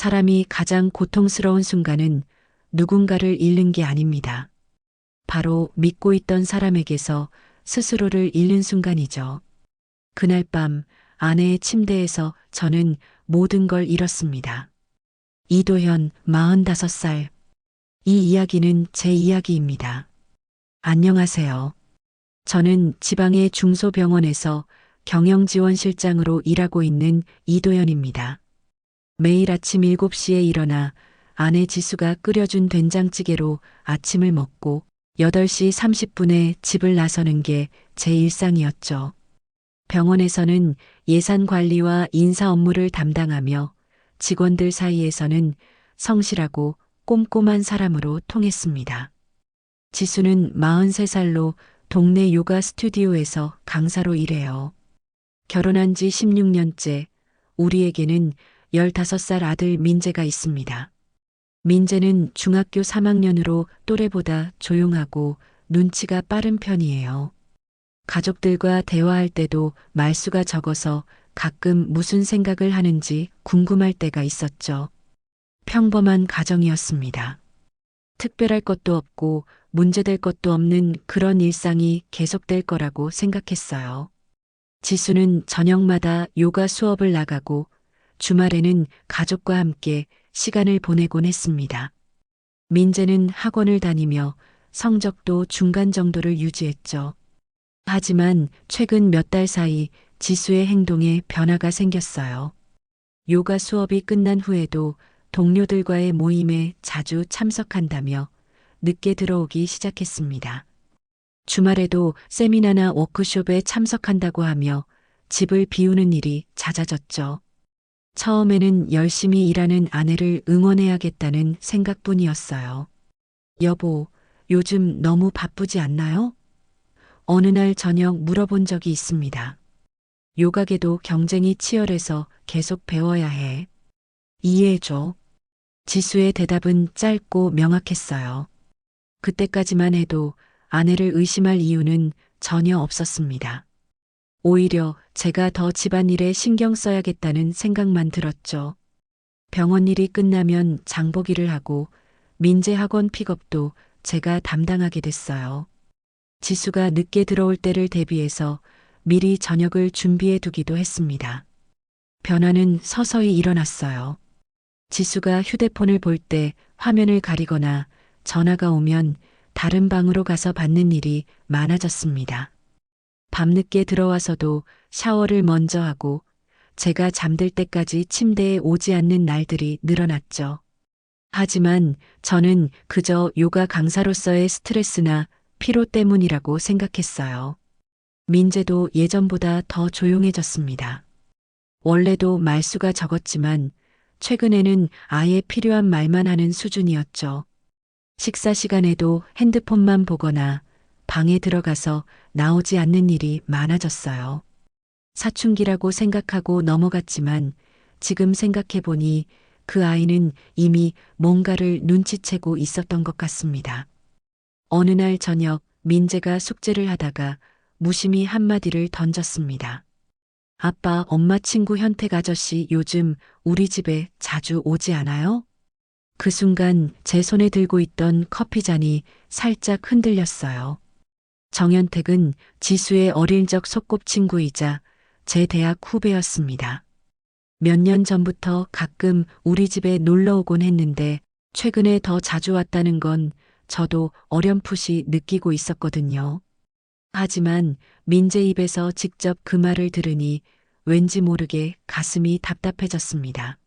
사람이 가장 고통스러운 순간은 누군가를 잃는 게 아닙니다. 바로 믿고 있던 사람에게서 스스로를 잃는 순간이죠. 그날 밤 아내의 침대에서 저는 모든 걸 잃었습니다. 이도현, 45살. 이 이야기는 제 이야기입니다. 안녕하세요. 저는 지방의 중소병원에서 경영지원실장으로 일하고 있는 이도현입니다. 매일 아침 7시에 일어나 아내 지수가 끓여준 된장찌개로 아침을 먹고 8시 30분에 집을 나서는 게 제 일상이었죠. 병원에서는 예산 관리와 인사 업무를 담당하며 직원들 사이에서는 성실하고 꼼꼼한 사람으로 통했습니다. 지수는 43살로 동네 요가 스튜디오에서 강사로 일해요. 결혼한 지 16년째, 우리에게는 15살 아들 민재가 있습니다. 민재는 중학교 3학년으로 또래보다 조용하고 눈치가 빠른 편이에요. 가족들과 대화할 때도 말수가 적어서 가끔 무슨 생각을 하는지 궁금할 때가 있었죠. 평범한 가정이었습니다. 특별할 것도 없고 문제될 것도 없는 그런 일상이 계속될 거라고 생각했어요. 지수는 저녁마다 요가 수업을 나가고 주말에는 가족과 함께 시간을 보내곤 했습니다. 민재는 학원을 다니며 성적도 중간 정도를 유지했죠. 하지만 최근 몇 달 사이 지수의 행동에 변화가 생겼어요. 요가 수업이 끝난 후에도 동료들과의 모임에 자주 참석한다며 늦게 들어오기 시작했습니다. 주말에도 세미나나 워크숍에 참석한다고 하며 집을 비우는 일이 잦아졌죠. 처음에는 열심히 일하는 아내를 응원해야겠다는 생각뿐이었어요. 여보, 요즘 너무 바쁘지 않나요? 어느 날 저녁 물어본 적이 있습니다. 요가계도 경쟁이 치열해서 계속 배워야 해. 이해해줘. 지수의 대답은 짧고 명확했어요. 그때까지만 해도 아내를 의심할 이유는 전혀 없었습니다. 오히려 제가 더 집안일에 신경 써야겠다는 생각만 들었죠. 병원 일이 끝나면 장보기를 하고 민재 학원 픽업도 제가 담당하게 됐어요. 지수가 늦게 들어올 때를 대비해서 미리 저녁을 준비해 두기도 했습니다. 변화는 서서히 일어났어요. 지수가 휴대폰을 볼 때 화면을 가리거나 전화가 오면 다른 방으로 가서 받는 일이 많아졌습니다. 밤늦게 들어와서도 샤워를 먼저 하고 제가 잠들 때까지 침대에 오지 않는 날들이 늘어났죠. 하지만 저는 그저 요가 강사로서의 스트레스나 피로 때문이라고 생각했어요. 민재도 예전보다 더 조용해졌습니다. 원래도 말수가 적었지만 최근에는 아예 필요한 말만 하는 수준이었죠. 식사 시간에도 핸드폰만 보거나 방에 들어가서 나오지 않는 일이 많아졌어요. 사춘기라고 생각하고 넘어갔지만 지금 생각해보니 그 아이는 이미 뭔가를 눈치채고 있었던 것 같습니다. 어느 날 저녁 민재가 숙제를 하다가 무심히 한마디를 던졌습니다. 아빠, 엄마 친구 현택 아저씨 요즘 우리 집에 자주 오지 않아요? 그 순간 제 손에 들고 있던 커피잔이 살짝 흔들렸어요. 정현택은 지수의 어릴 적 소꿉친구이자 제 대학 후배였습니다. 몇 년 전부터 가끔 우리 집에 놀러 오곤 했는데 최근에 더 자주 왔다는 건 저도 어렴풋이 느끼고 있었거든요. 하지만 민재 입에서 직접 그 말을 들으니 왠지 모르게 가슴이 답답해졌습니다.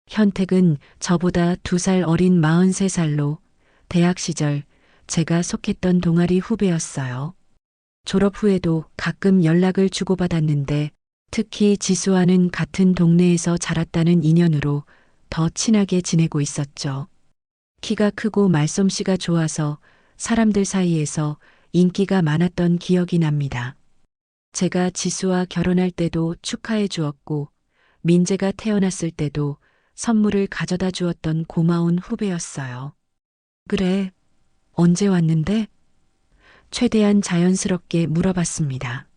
현택은 저보다 2살 어린 43살로 대학 시절 제가 속했던 동아리 후배였어요. 졸업 후에도 가끔 연락을 주고받았는데 특히 지수와는 같은 동네에서 자랐다는 인연으로 더 친하게 지내고 있었죠. 키가 크고 말솜씨가 좋아서 사람들 사이에서 인기가 많았던 기억이 납니다. 제가 지수와 결혼할 때도 축하해 주었고 민재가 태어났을 때도 선물을 가져다 주었던 고마운 후배였어요. 그래, 언제 왔는데? 최대한 자연스럽게 물어봤습니다.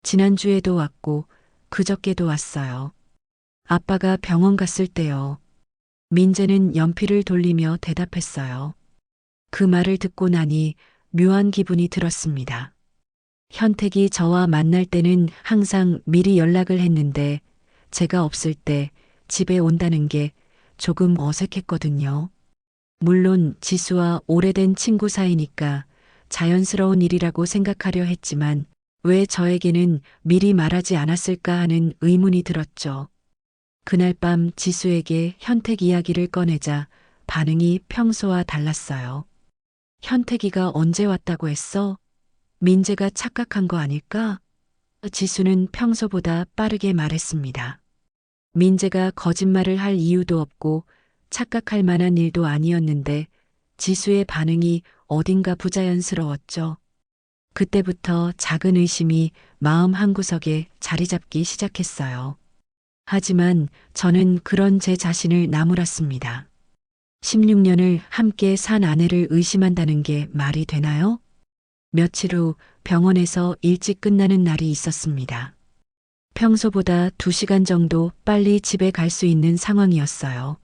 지난주에도 왔고 그저께도 왔어요. 아빠가 병원 갔을 때요. 민재는 연필을 돌리며 대답했어요. 그 말을 듣고 나니 묘한 기분이 들었습니다. 현택이 저와 만날 때는 항상 미리 연락을 했는데 제가 없을 때 집에 온다는 게 조금 어색했거든요. 물론 지수와 오래된 친구 사이니까 자연스러운 일이라고 생각하려 했지만 왜 저에게는 미리 말하지 않았을까 하는 의문이 들었죠. 그날 밤 지수에게 현택 이야기를 꺼내자 반응이 평소와 달랐어요. 현택이가 언제 왔다고 했어? 민재가 착각한 거 아닐까? 지수는 평소보다 빠르게 말했습니다. 민재가 거짓말을 할 이유도 없고 착각할 만한 일도 아니었는데 지수의 반응이 어딘가 부자연스러웠죠. 그때부터 작은 의심이 마음 한구석에 자리 잡기 시작했어요. 하지만 저는 그런 제 자신을 나무랐습니다. 16년을 함께 산 아내를 의심한다는 게 말이 되나요? 며칠 후 병원에서 일찍 끝나는 날이 있었습니다. 평소보다 2시간 정도 빨리 집에 갈 수 있는 상황이었어요.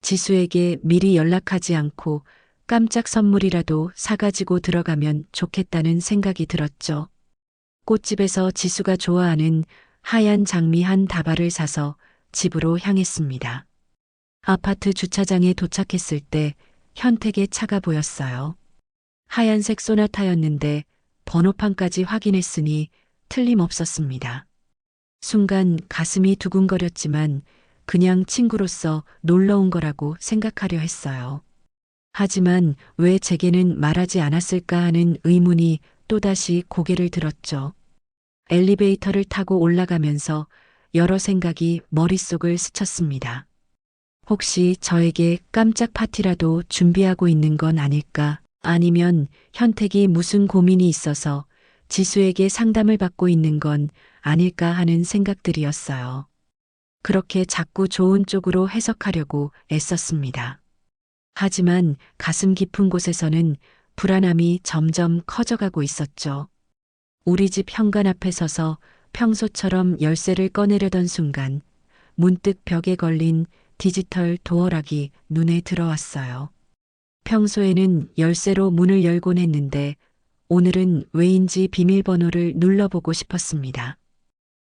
지수에게 미리 연락하지 않고 깜짝 선물이라도 사가지고 들어가면 좋겠다는 생각이 들었죠. 꽃집에서 지수가 좋아하는 하얀 장미 한 다발을 사서 집으로 향했습니다. 아파트 주차장에 도착했을 때 현택의 차가 보였어요. 하얀색 소나타였는데 번호판까지 확인했으니 틀림없었습니다. 순간 가슴이 두근거렸지만 그냥 친구로서 놀러 온 거라고 생각하려 했어요. 하지만 왜 제게는 말하지 않았을까 하는 의문이 또다시 고개를 들었죠. 엘리베이터를 타고 올라가면서 여러 생각이 머릿속을 스쳤습니다. 혹시 저에게 깜짝 파티라도 준비하고 있는 건 아닐까? 아니면 현택이 무슨 고민이 있어서 지수에게 상담을 받고 있는 건 아닐까 하는 생각들이었어요. 그렇게 자꾸 좋은 쪽으로 해석하려고 애썼습니다. 하지만 가슴 깊은 곳에서는 불안함이 점점 커져가고 있었죠. 우리 집 현관 앞에 서서 평소처럼 열쇠를 꺼내려던 순간 문득 벽에 걸린 디지털 도어락이 눈에 들어왔어요. 평소에는 열쇠로 문을 열곤 했는데 오늘은 왜인지 비밀번호를 눌러보고 싶었습니다.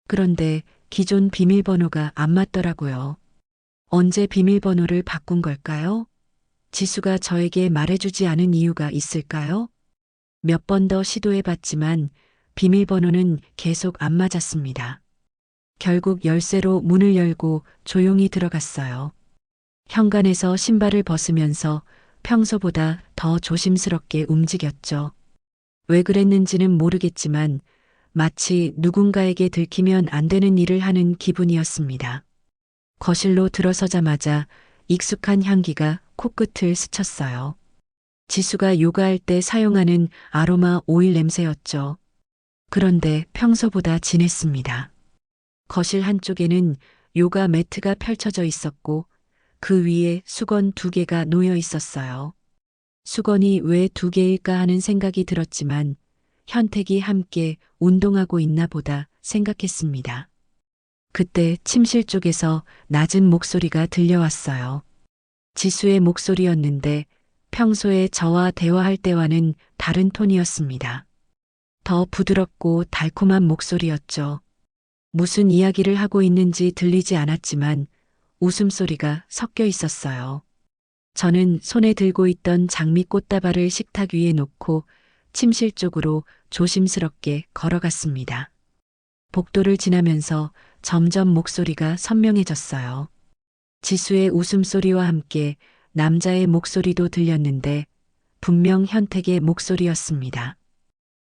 그런데 기존 비밀번호가 안 맞더라고요. 언제 비밀번호를 바꾼 걸까요? 지수가 저에게 말해주지 않은 이유가 있을까요? 몇 번 더 시도해봤지만 비밀번호는 계속 안 맞았습니다. 결국 열쇠로 문을 열고 조용히 들어갔어요. 현관에서 신발을 벗으면서 평소보다 더 조심스럽게 움직였죠. 왜 그랬는지는 모르겠지만 마치 누군가에게 들키면 안 되는 일을 하는 기분이었습니다. 거실로 들어서자마자 익숙한 향기가 코끝을 스쳤어요. 지수가 요가할 때 사용하는 아로마 오일 냄새였죠. 그런데 평소보다 진했습니다. 거실 한쪽에는 요가 매트가 펼쳐져 있었고 그 위에 수건 2개가 놓여 있었어요. 수건이 왜 2개일까 하는 생각이 들었지만 현택이 함께 운동하고 있나 보다 생각했습니다. 그때 침실 쪽에서 낮은 목소리가 들려왔어요. 지수의 목소리였는데 평소에 저와 대화할 때와는 다른 톤이었습니다. 더 부드럽고 달콤한 목소리였죠. 무슨 이야기를 하고 있는지 들리지 않았지만 웃음소리가 섞여 있었어요. 저는 손에 들고 있던 장미 꽃다발을 식탁 위에 놓고 침실 쪽으로 조심스럽게 걸어갔습니다. 복도를 지나면서 점점 목소리가 선명해졌어요. 지수의 웃음소리와 함께 남자의 목소리도 들렸는데 분명 현택의 목소리였습니다.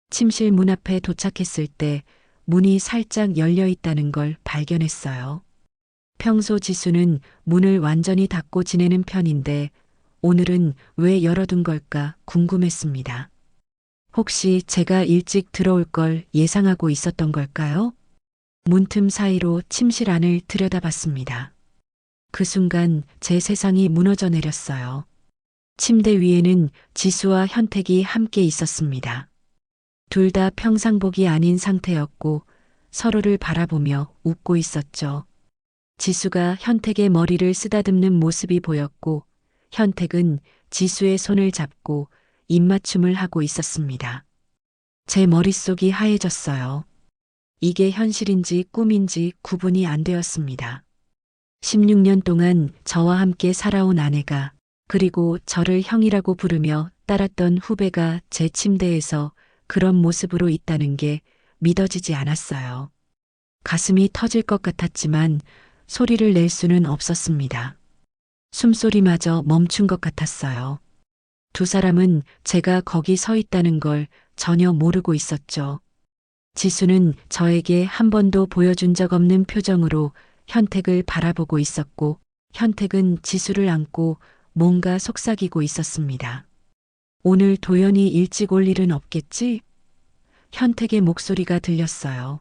침실 문 앞에 도착했을 때 문이 살짝 열려 있다는 걸 발견했어요. 평소 지수는 문을 완전히 닫고 지내는 편인데 오늘은 왜 열어둔 걸까 궁금했습니다. 혹시 제가 일찍 들어올 걸 예상하고 있었던 걸까요? 문틈 사이로 침실 안을 들여다봤습니다. 그 순간 제 세상이 무너져 내렸어요. 침대 위에는 지수와 현택이 함께 있었습니다. 둘 다 평상복이 아닌 상태였고 서로를 바라보며 웃고 있었죠. 지수가 현택의 머리를 쓰다듬는 모습이 보였고 현택은 지수의 손을 잡고 입맞춤을 하고 있었습니다. 제 머릿속이 하얘졌어요. 이게 현실인지 꿈인지 구분이 안 되었습니다. 16년 동안 저와 함께 살아온 아내가 그리고 저를 형이라고 부르며 따랐던 후배가 제 침대에서 그런 모습으로 있다는 게 믿어지지 않았어요. 가슴이 터질 것 같았지만 소리를 낼 수는 없었습니다. 숨소리마저 멈춘 것 같았어요. 두 사람은 제가 거기 서 있다는 걸 전혀 모르고 있었죠. 지수는 저에게 한 번도 보여준 적 없는 표정으로 현택을 바라보고 있었고 현택은 지수를 안고 뭔가 속삭이고 있었습니다. 오늘 도연이 일찍 올 일은 없겠지? 현택의 목소리가 들렸어요.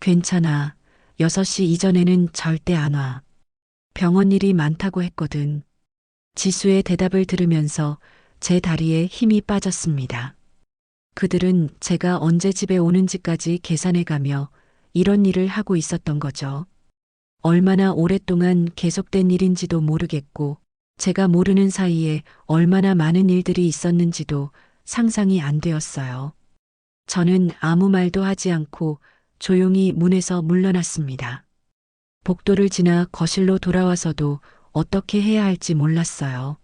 괜찮아. 6시 이전에는 절대 안 와. 병원 일이 많다고 했거든. 지수의 대답을 들으면서 제 다리에 힘이 빠졌습니다. 그들은 제가 언제 집에 오는지까지 계산해가며 이런 일을 하고 있었던 거죠. 얼마나 오랫동안 계속된 일인지도 모르겠고 제가 모르는 사이에 얼마나 많은 일들이 있었는지도 상상이 안 되었어요. 저는 아무 말도 하지 않고 조용히 문에서 물러났습니다. 복도를 지나 거실로 돌아와서도 어떻게 해야 할지 몰랐어요.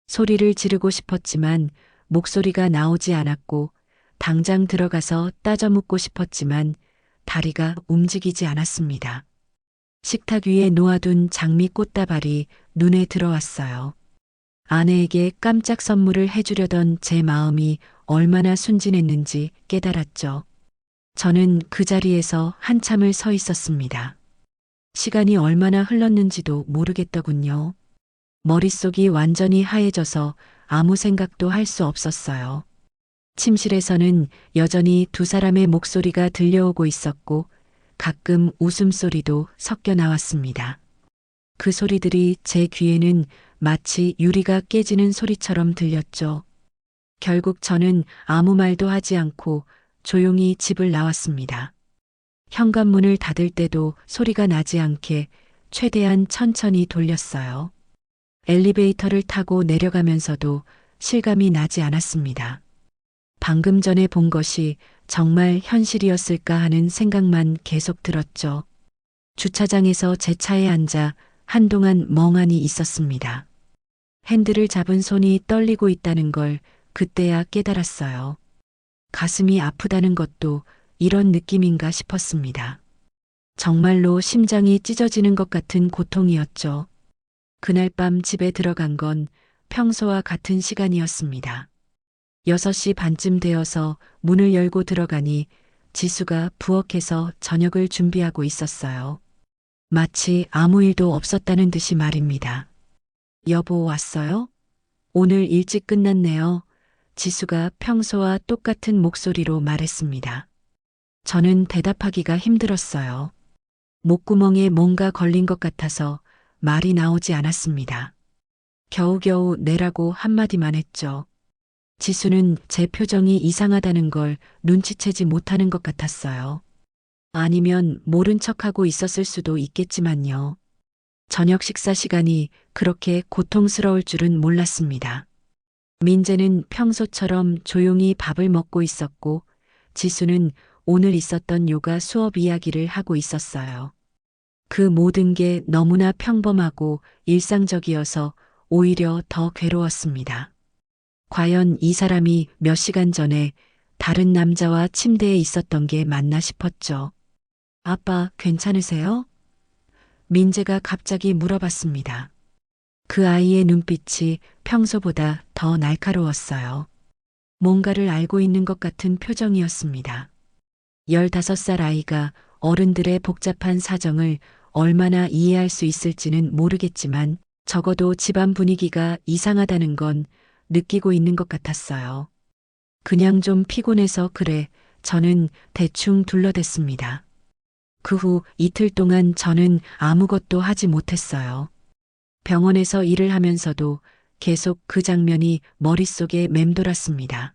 소리를 지르고 싶었지만 목소리가 나오지 않았고 당장 들어가서 따져 묻고 싶었지만 다리가 움직이지 않았습니다. 식탁 위에 놓아둔 장미 꽃다발이 눈에 들어왔어요. 아내에게 깜짝 선물을 해주려던 제 마음이 얼마나 순진했는지 깨달았죠. 저는 그 자리에서 한참을 서 있었습니다. 시간이 얼마나 흘렀는지도 모르겠더군요. 머릿속이 완전히 하얘져서 아무 생각도 할 수 없었어요. 침실에서는 여전히 두 사람의 목소리가 들려오고 있었고 가끔 웃음소리도 섞여 나왔습니다. 그 소리들이 제 귀에는 마치 유리가 깨지는 소리처럼 들렸죠. 결국 저는 아무 말도 하지 않고 조용히 집을 나왔습니다. 현관문을 닫을 때도 소리가 나지 않게 최대한 천천히 돌렸어요. 엘리베이터를 타고 내려가면서도 실감이 나지 않았습니다. 방금 전에 본 것이 정말 현실이었을까 하는 생각만 계속 들었죠. 주차장에서 제 차에 앉아 한동안 멍하니 있었습니다. 핸들을 잡은 손이 떨리고 있다는 걸 그때야 깨달았어요. 가슴이 아프다는 것도 이런 느낌인가 싶었습니다. 정말로 심장이 찢어지는 것 같은 고통이었죠. 그날 밤 집에 들어간 건 평소와 같은 시간이었습니다. 6시 반쯤 되어서 문을 열고 들어가니 지수가 부엌에서 저녁을 준비하고 있었어요. 마치 아무 일도 없었다는 듯이 말입니다. 여보 왔어요? 오늘 일찍 끝났네요. 지수가 평소와 똑같은 목소리로 말했습니다. 저는 대답하기가 힘들었어요. 목구멍에 뭔가 걸린 것 같아서 말이 나오지 않았습니다. 겨우겨우 내라고 한마디만 했죠. 지수는 제 표정이 이상하다는 걸 눈치채지 못하는 것 같았어요. 아니면 모른 척하고 있었을 수도 있겠지만요. 저녁 식사 시간이 그렇게 고통스러울 줄은 몰랐습니다. 민재는 평소처럼 조용히 밥을 먹고 있었고 지수는 오늘 있었던 요가 수업 이야기를 하고 있었어요. 그 모든 게 너무나 평범하고 일상적이어서 오히려 더 괴로웠습니다. 과연 이 사람이 몇 시간 전에 다른 남자와 침대에 있었던 게 맞나 싶었죠. 아빠, 괜찮으세요? 민재가 갑자기 물어봤습니다. 그 아이의 눈빛이 평소보다 더 날카로웠어요. 뭔가를 알고 있는 것 같은 표정이었습니다. 15살 아이가 어른들의 복잡한 사정을 얼마나 이해할 수 있을지는 모르겠지만 적어도 집안 분위기가 이상하다는 건 느끼고 있는 것 같았어요. 그냥 좀 피곤해서 그래. 저는 대충 둘러댔습니다. 그 후 이틀 동안 저는 아무것도 하지 못했어요. 병원에서 일을 하면서도 계속 그 장면이 머릿속에 맴돌았습니다.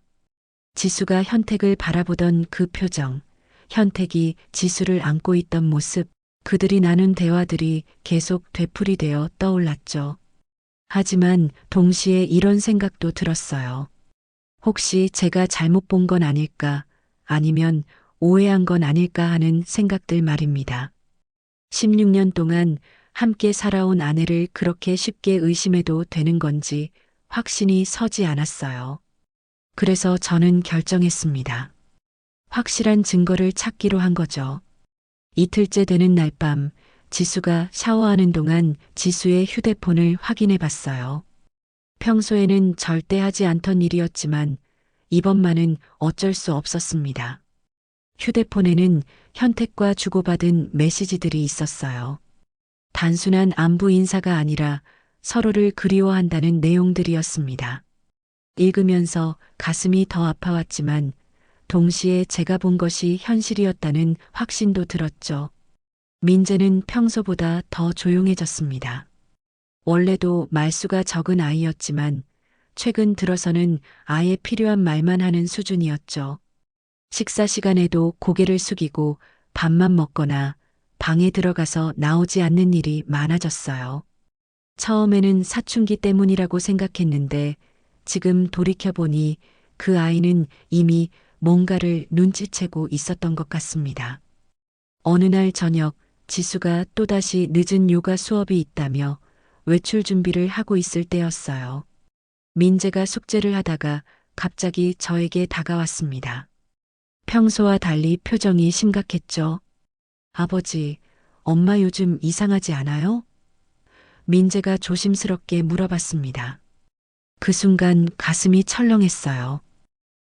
지수가 현택을 바라보던 그 표정, 현택이 지수를 안고 있던 모습, 그들이 나눈 대화들이 계속 되풀이되어 떠올랐죠. 하지만 동시에 이런 생각도 들었어요. 혹시 제가 잘못 본 건 아닐까, 아니면 오해한 건 아닐까 하는 생각들 말입니다. 16년 동안 함께 살아온 아내를 그렇게 쉽게 의심해도 되는 건지 확신이 서지 않았어요. 그래서 저는 결정했습니다. 확실한 증거를 찾기로 한 거죠. 이틀째 되는 날 밤, 지수가 샤워하는 동안 지수의 휴대폰을 확인해 봤어요. 평소에는 절대 하지 않던 일이었지만 이번만은 어쩔 수 없었습니다. 휴대폰에는 현택과 주고받은 메시지들이 있었어요. 단순한 안부 인사가 아니라 서로를 그리워한다는 내용들이었습니다. 읽으면서 가슴이 더 아파왔지만 동시에 제가 본 것이 현실이었다는 확신도 들었죠. 민재는 평소보다 더 조용해졌습니다. 원래도 말수가 적은 아이였지만 최근 들어서는 아예 필요한 말만 하는 수준이었죠. 식사 시간에도 고개를 숙이고 밥만 먹거나 방에 들어가서 나오지 않는 일이 많아졌어요. 처음에는 사춘기 때문이라고 생각했는데 지금 돌이켜보니 그 아이는 이미 뭔가를 눈치채고 있었던 것 같습니다. 어느 날 저녁 지수가 또다시 늦은 요가 수업이 있다며 외출 준비를 하고 있을 때였어요. 민재가 숙제를 하다가 갑자기 저에게 다가왔습니다. 평소와 달리 표정이 심각했죠. 아버지, 엄마 요즘 이상하지 않아요? 민재가 조심스럽게 물어봤습니다. 그 순간 가슴이 철렁했어요.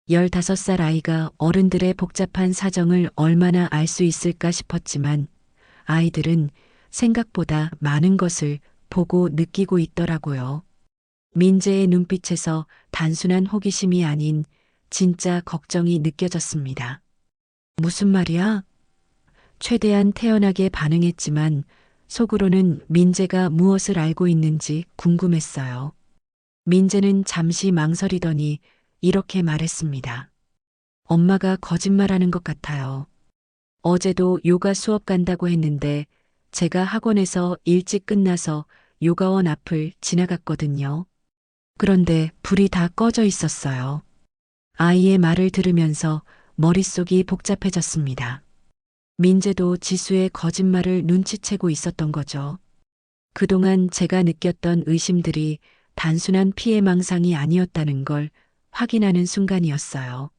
15살 아이가 어른들의 복잡한 사정을 얼마나 알 수 있을까 싶었지만 아이들은 생각보다 많은 것을 보고 느끼고 있더라고요. 민재의 눈빛에서 단순한 호기심이 아닌 진짜 걱정이 느껴졌습니다. 무슨 말이야? 최대한 태연하게 반응했지만 속으로는 민재가 무엇을 알고 있는지 궁금했어요. 민재는 잠시 망설이더니 이렇게 말했습니다. 엄마가 거짓말하는 것 같아요. 어제도 요가 수업 간다고 했는데 제가 학원에서 일찍 끝나서 요가원 앞을 지나갔거든요. 그런데 불이 다 꺼져 있었어요. 아이의 말을 들으면서 머릿속이 복잡해졌습니다. 민재도 지수의 거짓말을 눈치채고 있었던 거죠. 그동안 제가 느꼈던 의심들이 단순한 피해망상이 아니었다는 걸 확인하는 순간이었어요.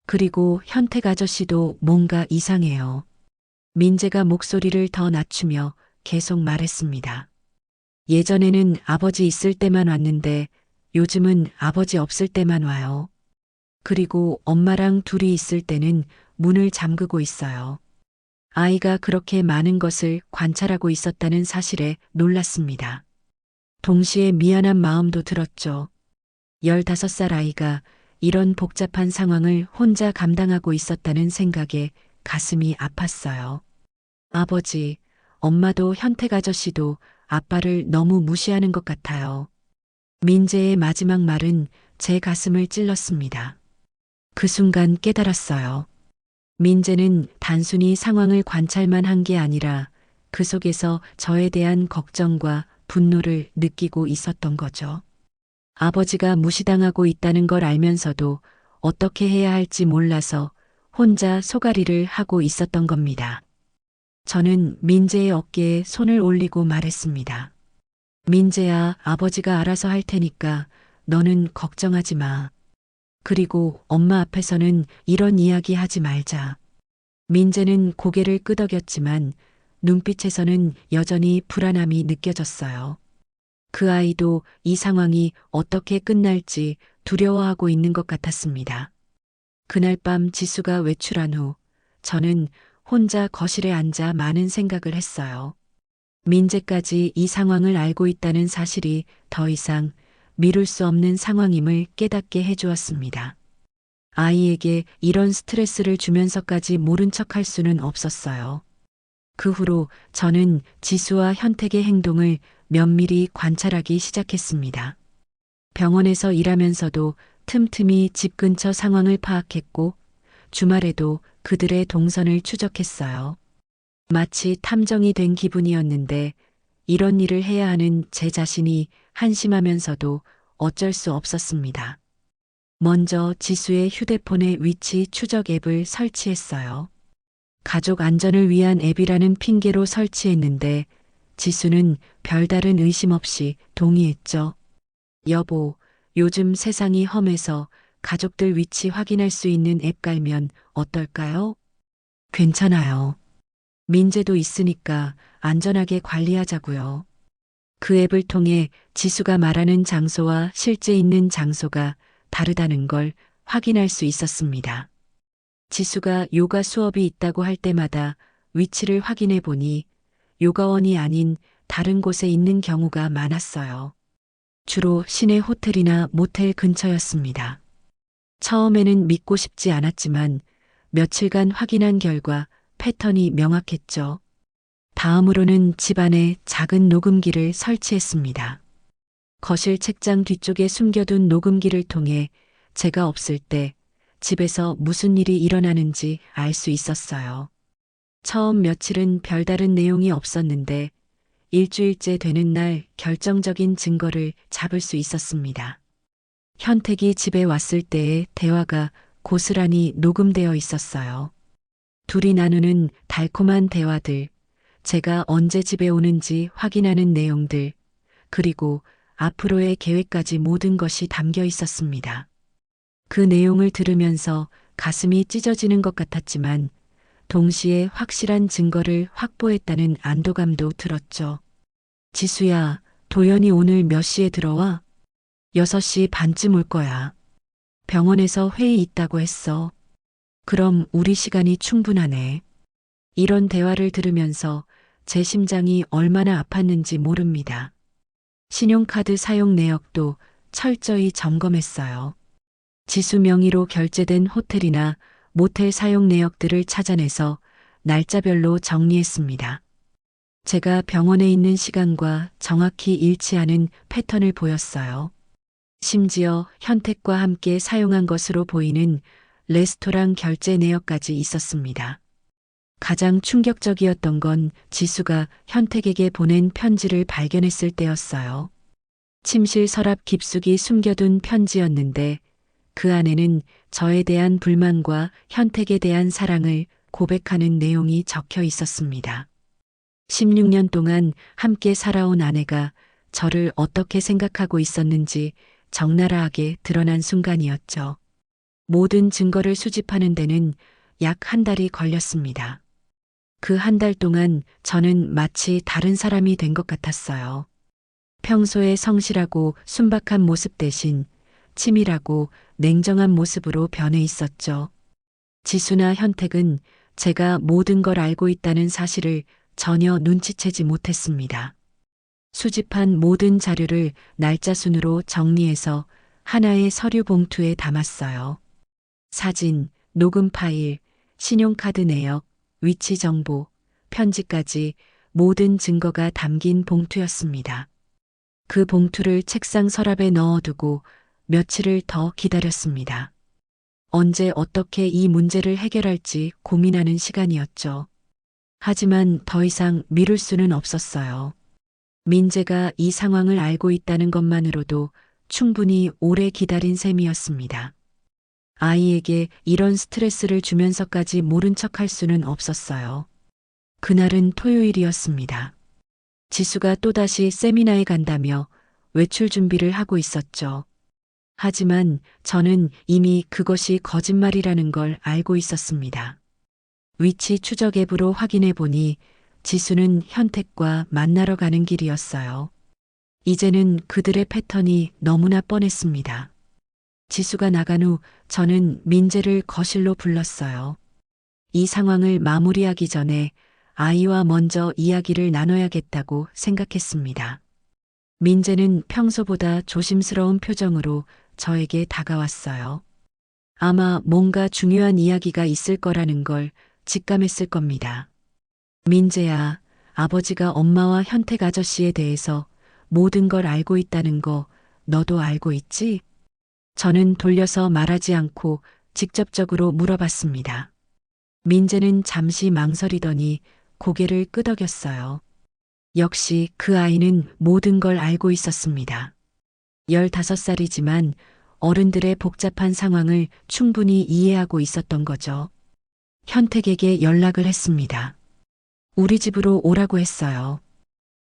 그리고 현택 아저씨도 뭔가 이상해요. 민재가 목소리를 더 낮추며 계속 말했습니다. 예전에는 아버지 있을 때만 왔는데 요즘은 아버지 없을 때만 와요. 그리고 엄마랑 둘이 있을 때는 문을 잠그고 있어요. 아이가 그렇게 많은 것을 관찰하고 있었다는 사실에 놀랐습니다. 동시에 미안한 마음도 들었죠. 15살 아이가 이런 복잡한 상황을 혼자 감당하고 있었다는 생각에 가슴이 아팠어요. 아버지, 엄마도 현택 아저씨도 아빠를 너무 무시하는 것 같아요. 민재의 마지막 말은 제 가슴을 찔렀습니다. 그 순간 깨달았어요. 민재는 단순히 상황을 관찰만 한 게 아니라 그 속에서 저에 대한 걱정과 분노를 느끼고 있었던 거죠. 아버지가 무시당하고 있다는 걸 알면서도 어떻게 해야 할지 몰라서 혼자 소가리를 하고 있었던 겁니다. 저는 민재의 어깨에 손을 올리고 말했습니다. 민재야, 아버지가 알아서 할 테니까 너는 걱정하지 마. 그리고 엄마 앞에서는 이런 이야기 하지 말자. 민재는 고개를 끄덕였지만 눈빛에서는 여전히 불안함이 느껴졌어요. 그 아이도 이 상황이 어떻게 끝날지 두려워하고 있는 것 같았습니다. 그날 밤 지수가 외출한 후 저는 혼자 거실에 앉아 많은 생각을 했어요. 민재까지 이 상황을 알고 있다는 사실이 더 이상 미룰 수 없는 상황임을 깨닫게 해주었습니다. 아이에게 이런 스트레스를 주면서까지 모른 척할 수는 없었어요. 그 후로 저는 지수와 현택의 행동을 면밀히 관찰하기 시작했습니다. 병원에서 일하면서도 틈틈이 집 근처 상황을 파악했고 주말에도 그들의 동선을 추적했어요. 마치 탐정이 된 기분이었는데 이런 일을 해야 하는 제 자신이 한심하면서도 어쩔 수 없었습니다. 먼저 지수의 휴대폰에 위치 추적 앱을 설치했어요. 가족 안전을 위한 앱이라는 핑계로 설치했는데 지수는 별다른 의심 없이 동의했죠. 여보, 요즘 세상이 험해서 가족들 위치 확인할 수 있는 앱 깔면 어떨까요? 괜찮아요. 민재도 있으니까 안전하게 관리하자고요. 그 앱을 통해 지수가 말하는 장소와 실제 있는 장소가 다르다는 걸 확인할 수 있었습니다. 지수가 요가 수업이 있다고 할 때마다 위치를 확인해 보니 요가원이 아닌 다른 곳에 있는 경우가 많았어요. 주로 시내 호텔이나 모텔 근처였습니다. 처음에는 믿고 싶지 않았지만 며칠간 확인한 결과 패턴이 명확했죠. 다음으로는 집안에 작은 녹음기를 설치했습니다. 거실 책장 뒤쪽에 숨겨둔 녹음기를 통해 제가 없을 때 집에서 무슨 일이 일어나는지 알 수 있었어요. 처음 며칠은 별다른 내용이 없었는데 일주일째 되는 날 결정적인 증거를 잡을 수 있었습니다. 현택이 집에 왔을 때의 대화가 고스란히 녹음되어 있었어요. 둘이 나누는 달콤한 대화들, 제가 언제 집에 오는지 확인하는 내용들, 그리고 앞으로의 계획까지 모든 것이 담겨 있었습니다. 그 내용을 들으면서 가슴이 찢어지는 것 같았지만 동시에 확실한 증거를 확보했다는 안도감도 들었죠. 지수야, 도연이 오늘 몇 시에 들어와? 6시 반쯤 올 거야. 병원에서 회의 있다고 했어. 그럼 우리 시간이 충분하네. 이런 대화를 들으면서 제 심장이 얼마나 아팠는지 모릅니다. 신용카드 사용 내역도 철저히 점검했어요. 지수 명의로 결제된 호텔이나 모텔 사용 내역들을 찾아내서 날짜별로 정리했습니다. 제가 병원에 있는 시간과 정확히 일치하는 패턴을 보였어요. 심지어 현택과 함께 사용한 것으로 보이는 레스토랑 결제 내역까지 있었습니다. 가장 충격적이었던 건 지수가 현택에게 보낸 편지를 발견했을 때였어요. 침실 서랍 깊숙이 숨겨둔 편지였는데 그 안에는 저에 대한 불만과 현택에 대한 사랑을 고백하는 내용이 적혀 있었습니다. 16년 동안 함께 살아온 아내가 저를 어떻게 생각하고 있었는지 적나라하게 드러난 순간이었죠. 모든 증거를 수집하는 데는 약 한 달이 걸렸습니다. 그 한 달 동안 저는 마치 다른 사람이 된 것 같았어요. 평소에 성실하고 순박한 모습 대신 치밀하고 냉정한 모습으로 변해 있었죠. 지수나 현택은 제가 모든 걸 알고 있다는 사실을 전혀 눈치채지 못했습니다. 수집한 모든 자료를 날짜 순으로 정리해서 하나의 서류 봉투에 담았어요. 사진, 녹음 파일, 신용카드 내역, 위치 정보, 편지까지 모든 증거가 담긴 봉투였습니다. 그 봉투를 책상 서랍에 넣어두고 며칠을 더 기다렸습니다. 언제 어떻게 이 문제를 해결할지 고민하는 시간이었죠. 하지만 더 이상 미룰 수는 없었어요. 민재가 이 상황을 알고 있다는 것만으로도 충분히 오래 기다린 셈이었습니다. 아이에게 이런 스트레스를 주면서까지 모른 척할 수는 없었어요. 그날은 토요일이었습니다. 지수가 또다시 세미나에 간다며 외출 준비를 하고 있었죠. 하지만 저는 이미 그것이 거짓말이라는 걸 알고 있었습니다. 위치 추적 앱으로 확인해 보니 지수는 현택과 만나러 가는 길이었어요. 이제는 그들의 패턴이 너무나 뻔했습니다. 지수가 나간 후 저는 민재를 거실로 불렀어요. 이 상황을 마무리하기 전에 아이와 먼저 이야기를 나눠야겠다고 생각했습니다. 민재는 평소보다 조심스러운 표정으로 저에게 다가왔어요. 아마 뭔가 중요한 이야기가 있을 거라는 걸 직감했을 겁니다. 민재야, 아버지가 엄마와 현택 아저씨에 대해서 모든 걸 알고 있다는 거 너도 알고 있지? 저는 돌려서 말하지 않고 직접적으로 물어봤습니다. 민재는 잠시 망설이더니 고개를 끄덕였어요. 역시 그 아이는 모든 걸 알고 있었습니다. 15살이지만 어른들의 복잡한 상황을 충분히 이해하고 있었던 거죠. 현택에게 연락을 했습니다. 우리 집으로 오라고 했어요.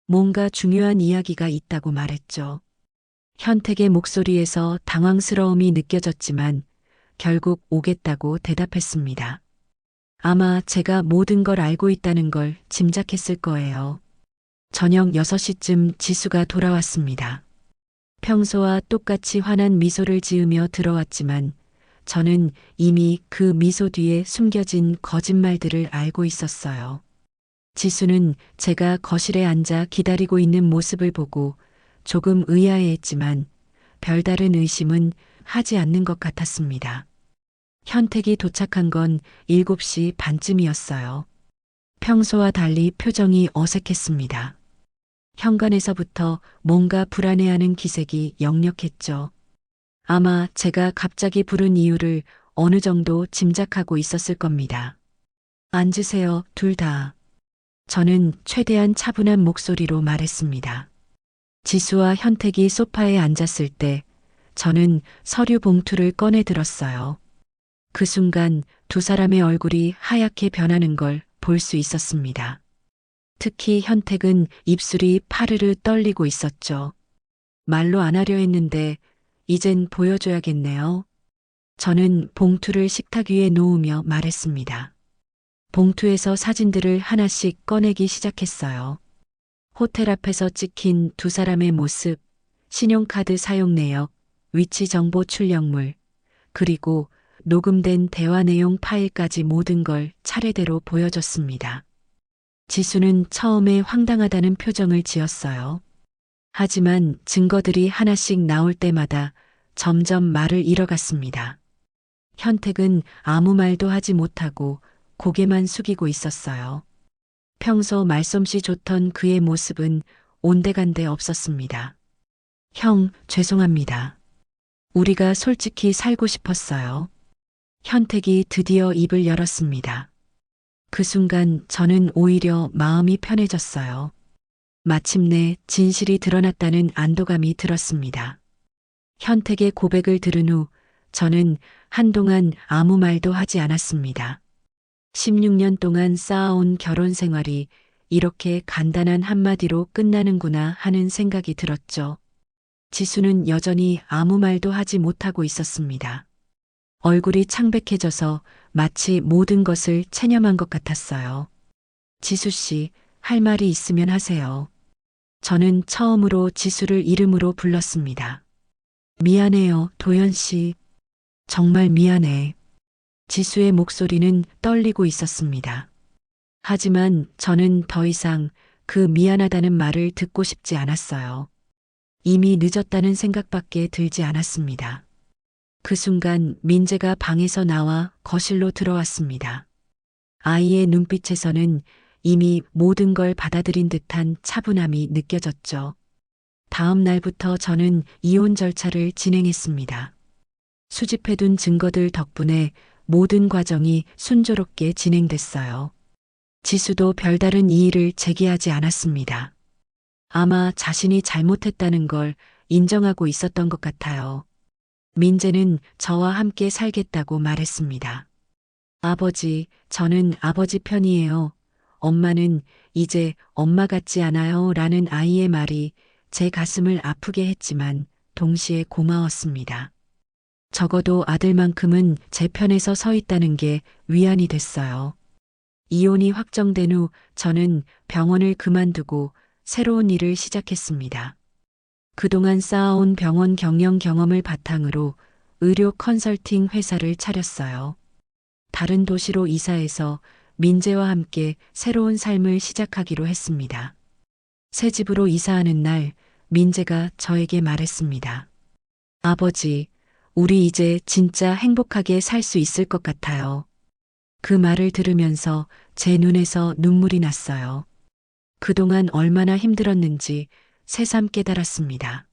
뭔가 중요한 이야기가 있다고 말했죠. 현택의 목소리에서 당황스러움이 느껴졌지만 결국 오겠다고 대답했습니다. 아마 제가 모든 걸 알고 있다는 걸 짐작했을 거예요. 저녁 6시쯤 지수가 돌아왔습니다. 평소와 똑같이 환한 미소를 지으며 들어왔지만 저는 이미 그 미소 뒤에 숨겨진 거짓말들을 알고 있었어요. 지수는 제가 거실에 앉아 기다리고 있는 모습을 보고 조금 의아해했지만 별다른 의심은 하지 않는 것 같았습니다. 현택이 도착한 건 7시 반쯤이었어요. 평소와 달리 표정이 어색했습니다. 현관에서부터 뭔가 불안해하는 기색이 역력했죠. 아마 제가 갑자기 부른 이유를 어느 정도 짐작하고 있었을 겁니다. 앉으세요, 둘 다. 저는 최대한 차분한 목소리로 말했습니다. 지수와 현택이 소파에 앉았을 때 저는 서류 봉투를 꺼내 들었어요. 그 순간 두 사람의 얼굴이 하얗게 변하는 걸 볼 수 있었습니다. 특히 현택은 입술이 파르르 떨리고 있었죠. 말로 안 하려 했는데 이젠 보여줘야겠네요. 저는 봉투를 식탁 위에 놓으며 말했습니다. 봉투에서 사진들을 하나씩 꺼내기 시작했어요. 호텔 앞에서 찍힌 두 사람의 모습, 신용카드 사용 내역, 위치 정보 출력물, 그리고 녹음된 대화 내용 파일까지 모든 걸 차례대로 보여줬습니다. 지수는 처음에 황당하다는 표정을 지었어요. 하지만 증거들이 하나씩 나올 때마다 점점 말을 잃어갔습니다. 현택은 아무 말도 하지 못하고 고개만 숙이고 있었어요. 평소 말솜씨 좋던 그의 모습은 온데간데 없었습니다. 형, 죄송합니다. 우리가 솔직히 살고 싶었어요. 현택이 드디어 입을 열었습니다. 그 순간 저는 오히려 마음이 편해졌어요. 마침내 진실이 드러났다는 안도감이 들었습니다. 현택의 고백을 들은 후 저는 한동안 아무 말도 하지 않았습니다. 16년 동안 쌓아온 결혼 생활이 이렇게 간단한 한마디로 끝나는구나 하는 생각이 들었죠. 지수는 여전히 아무 말도 하지 못하고 있었습니다. 얼굴이 창백해져서 마치 모든 것을 체념한 것 같았어요. 지수 씨, 할 말이 있으면 하세요. 저는 처음으로 지수를 이름으로 불렀습니다. 미안해요, 도연 씨. 정말 미안해. 지수의 목소리는 떨리고 있었습니다. 하지만 저는 더 이상 그 미안하다는 말을 듣고 싶지 않았어요. 이미 늦었다는 생각밖에 들지 않았습니다. 그 순간 민재가 방에서 나와 거실로 들어왔습니다. 아이의 눈빛에서는 이미 모든 걸 받아들인 듯한 차분함이 느껴졌죠. 다음 날부터 저는 이혼 절차를 진행했습니다. 수집해둔 증거들 덕분에 모든 과정이 순조롭게 진행됐어요. 지수도 별다른 이의를 제기하지 않았습니다. 아마 자신이 잘못했다는 걸 인정하고 있었던 것 같아요. 민재는 저와 함께 살겠다고 말했습니다. 아버지, 저는 아버지 편이에요. 엄마는 이제 엄마 같지 않아요. 라는 아이의 말이 제 가슴을 아프게 했지만 동시에 고마웠습니다. 적어도 아들만큼은 제 편에서 서 있다는 게 위안이 됐어요. 이혼이 확정된 후 저는 병원을 그만두고 새로운 일을 시작했습니다. 그동안 쌓아온 병원 경영 경험을 바탕으로 의료 컨설팅 회사를 차렸어요. 다른 도시로 이사해서 민재와 함께 새로운 삶을 시작하기로 했습니다. 새 집으로 이사하는 날 민재가 저에게 말했습니다. 아버지, 우리 이제 진짜 행복하게 살 수 있을 것 같아요. 그 말을 들으면서 제 눈에서 눈물이 났어요. 그동안 얼마나 힘들었는지 새삼 깨달았습니다.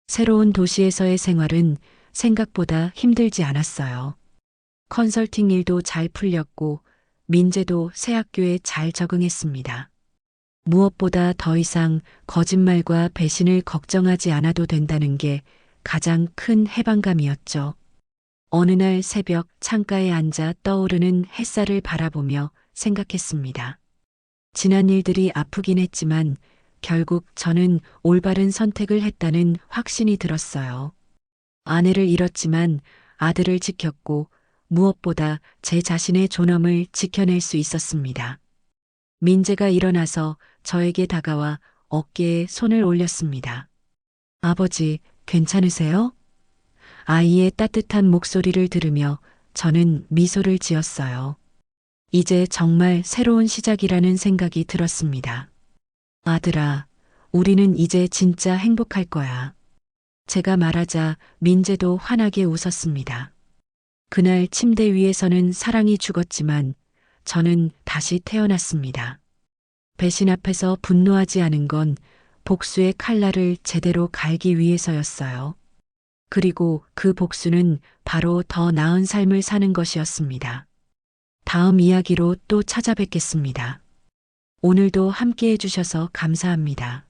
새로운 도시에서의 생활은 생각보다 힘들지 않았어요. 컨설팅 일도 잘 풀렸고 민재도 새 학교에 잘 적응했습니다. 무엇보다 더 이상 거짓말과 배신을 걱정하지 않아도 된다는 게 가장 큰 해방감이었죠. 어느 날 새벽 창가에 앉아 떠오르는 햇살을 바라보며 생각했습니다. 지난 일들이 아프긴 했지만 결국 저는 올바른 선택을 했다는 확신이 들었어요. 아내를 잃었지만 아들을 지켰고 무엇보다 제 자신의 존엄을 지켜낼 수 있었습니다. 민재가 일어나서 저에게 다가와 어깨에 손을 올렸습니다. 아버지, 괜찮으세요? 아이의 따뜻한 목소리를 들으며 저는 미소를 지었어요. 이제 정말 새로운 시작이라는 생각이 들었습니다. 아들아, 우리는 이제 진짜 행복할 거야. 제가 말하자 민재도 환하게 웃었습니다. 그날 침대 위에서는 사랑이 죽었지만 저는 다시 태어났습니다. 배신 앞에서 분노하지 않은 건 복수의 칼날을 제대로 갈기 위해서였어요. 그리고 그 복수는 바로 더 나은 삶을 사는 것이었습니다. 다음 이야기로 또 찾아뵙겠습니다. 오늘도 함께 해주셔서 감사합니다.